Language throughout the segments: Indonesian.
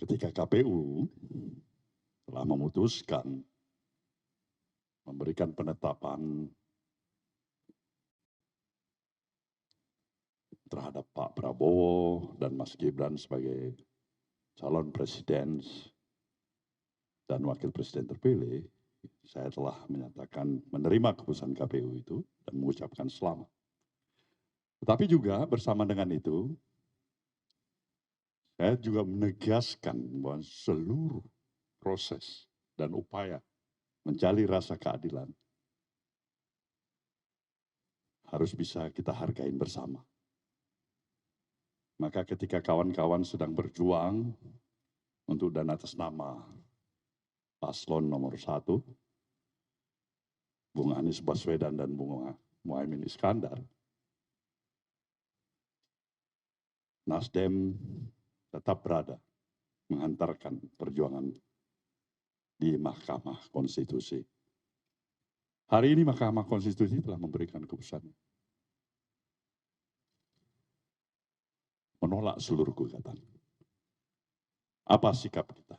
ketika KPU telah memutuskan memberikan penetapan terhadap Pak Prabowo dan Mas Gibran sebagai calon presiden dan wakil presiden terpilih, saya telah menyatakan menerima keputusan KPU itu dan mengucapkan selamat. Tetapi juga bersama dengan itu, saya juga menegaskan bahwa seluruh proses dan upaya mencari rasa keadilan harus bisa kita hargain bersama. Maka ketika kawan-kawan sedang berjuang untuk dan atas nama paslon nomor 1, Bung Anies Baswedan dan Bung Muhaimin Iskandar, Nasdem tetap berada menghantarkan perjuangan di Mahkamah Konstitusi. Hari ini Mahkamah Konstitusi telah memberikan keputusan menolak seluruh gugatan. Apa sikap kita?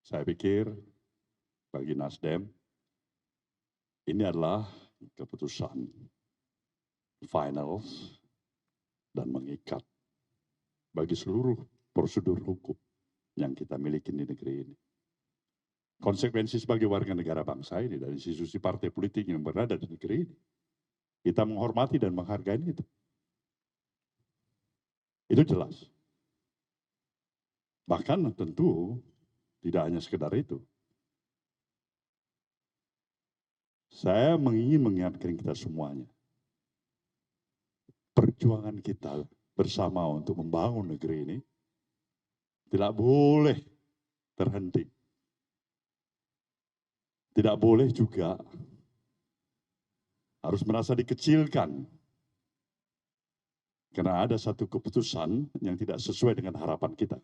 Saya pikir bagi Nasdem ini adalah keputusan final dan mengikat bagi seluruh prosedur hukum yang kita miliki di negeri ini. Konsekuensi sebagai warga negara bangsa ini dari institusi partai politik yang berada di negeri ini, kita menghormati dan menghargai itu. Itu jelas. Bahkan tentu tidak hanya sekedar itu. Saya ingin mengingatkan kita semuanya. Perjuangan kita bersama untuk membangun negeri ini tidak boleh terhenti. Tidak boleh juga harus merasa dikecilkan karena ada satu keputusan yang tidak sesuai dengan harapan kita.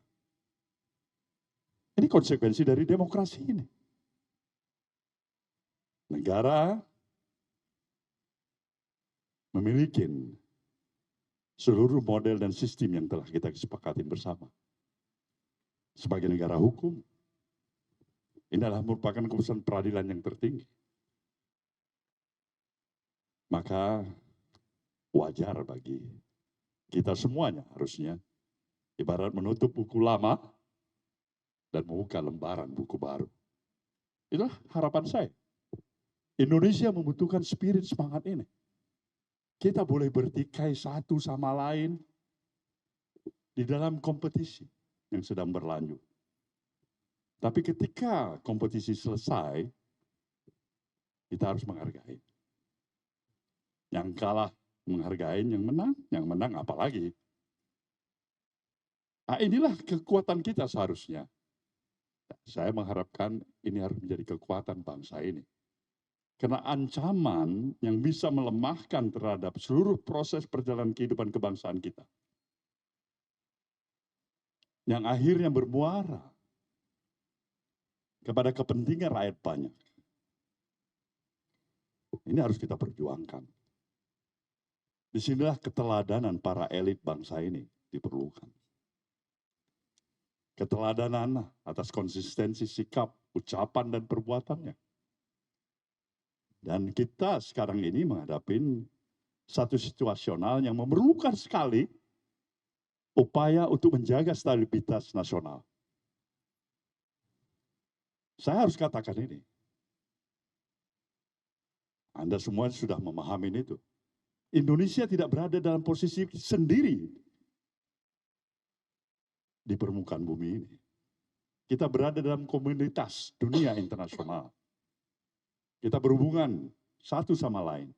Ini konsekuensi dari demokrasi ini. Negara memiliki seluruh model dan sistem yang telah kita sepakati bersama. Sebagai negara hukum, ini adalah merupakan keputusan peradilan yang tertinggi. Maka wajar bagi kita semuanya harusnya ibarat menutup buku lama dan membuka lembaran buku baru. Itulah harapan saya. Indonesia membutuhkan spirit semangat ini. Kita boleh bertikai satu sama lain di dalam kompetisi yang sedang berlanjut. Tapi ketika kompetisi selesai, kita harus menghargai. Yang kalah menghargai, yang menang apalagi. Nah, inilah kekuatan kita seharusnya. Saya mengharapkan ini harus menjadi kekuatan bangsa ini. Karena ancaman yang bisa melemahkan terhadap seluruh proses perjalanan kehidupan kebangsaan kita. Yang akhirnya bermuara kepada kepentingan rakyat banyak. Ini harus kita perjuangkan. Disinilah keteladanan para elit bangsa ini diperlukan. Keteladanan atas konsistensi sikap, ucapan, dan perbuatannya. Dan kita sekarang ini menghadapi satu situasional yang memerlukan sekali upaya untuk menjaga stabilitas nasional. Saya harus katakan ini. Anda semua sudah memahami itu. Indonesia tidak berada dalam posisi sendiri di permukaan bumi ini. Kita berada dalam komunitas dunia internasional. Kita berhubungan satu sama lain.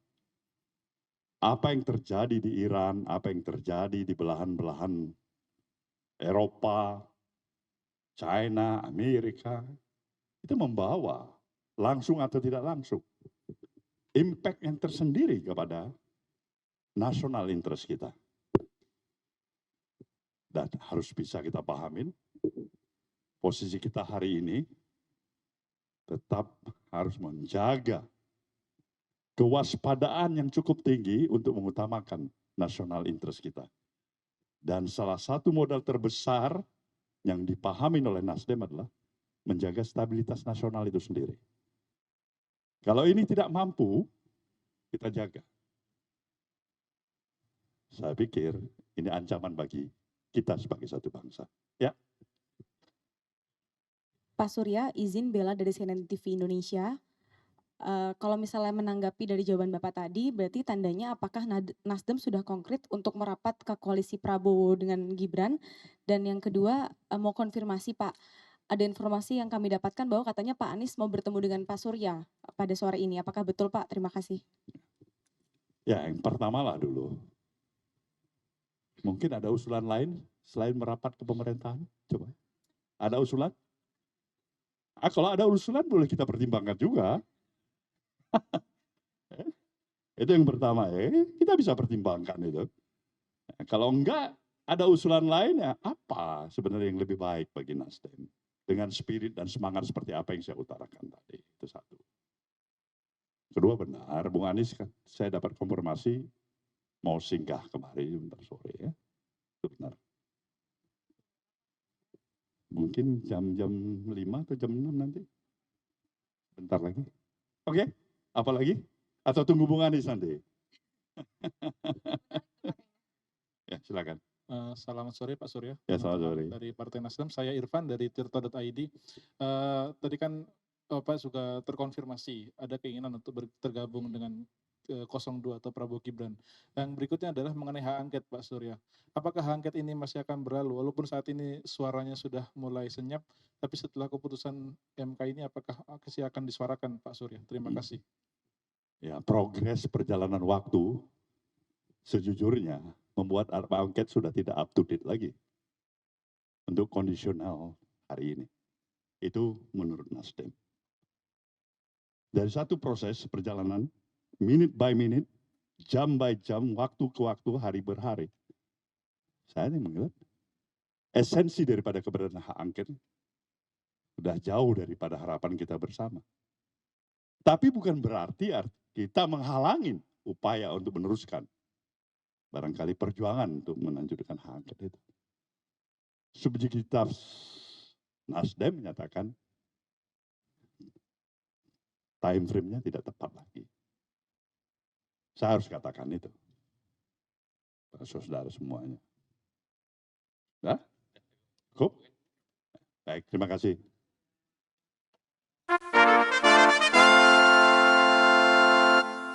Apa yang terjadi di Iran, apa yang terjadi di belahan-belahan Eropa, China, Amerika, itu membawa langsung atau tidak langsung impact yang tersendiri kepada national interest kita. Dan harus bisa kita pahamin, posisi kita hari ini tetap harus menjaga kewaspadaan yang cukup tinggi untuk mengutamakan national interest kita. Dan salah satu modal terbesar yang dipahami oleh Nasdem adalah menjaga stabilitas nasional itu sendiri. Kalau ini tidak mampu, kita jaga. Saya pikir ini ancaman bagi kita sebagai satu bangsa. Ya. Pak Surya, izin Bella dari CNN TV Indonesia. Kalau misalnya menanggapi dari jawaban Bapak tadi, berarti tandanya apakah Nasdem sudah konkret untuk merapat ke koalisi Prabowo dengan Gibran? Dan yang kedua, mau konfirmasi Pak, ada informasi yang kami dapatkan bahwa katanya Pak Anies mau bertemu dengan Pak Surya pada sore ini. Apakah betul Pak? Terima kasih. Ya, yang pertama lah dulu. Mungkin ada usulan lain selain merapat ke pemerintahan? Coba. Ada usulan? Kalau ada usulan boleh kita pertimbangkan juga. Itu yang pertama, kita bisa pertimbangkan itu. Kalau enggak, ada usulan lain ya apa sebenarnya yang lebih baik bagi Nasdem? Dengan spirit dan semangat seperti apa yang saya utarakan tadi. Itu satu. Kedua benar, Bung Anies kan saya dapat konfirmasi mau singgah kemari bentar sore ya. Itu benar. Mungkin jam-jam 5 atau jam 6 nanti. Bentar lagi. Oke, apa lagi? Atau tunggu Bung Anies nanti? Ya, silakan. Selamat sore Pak Surya, Ya, selamat sore. dari Partai Nasdem. Saya Irfan dari tirta.id. Tadi kan Pak juga terkonfirmasi ada keinginan untuk tergabung dengan 02 atau Prabowo Gibran. Yang berikutnya adalah mengenai hak angket Pak Surya. Apakah hak angket ini masih akan berlalu walaupun saat ini suaranya sudah mulai senyap, tapi setelah keputusan MK ini apakah masih akan disuarakan Pak Surya? Terima kasih. Ya, progres perjalanan waktu sejujurnya membuat hak angket sudah tidak up to date lagi untuk kondisional hari ini. Itu menurut Nasdem. Dari satu proses perjalanan, minute by minute, jam by jam, waktu ke waktu, hari per hari. Saya ini melihat esensi daripada keberadaan hak angket sudah jauh daripada harapan kita bersama. Tapi bukan berarti kita menghalangi upaya untuk meneruskan. Barangkali perjuangan untuk melanjutkan hak angket itu. Subjektivitas Nasdem menyatakan time frame-nya tidak tepat lagi. Saya harus katakan itu. Para saudara semuanya. Ya? Cukup? Baik, terima kasih.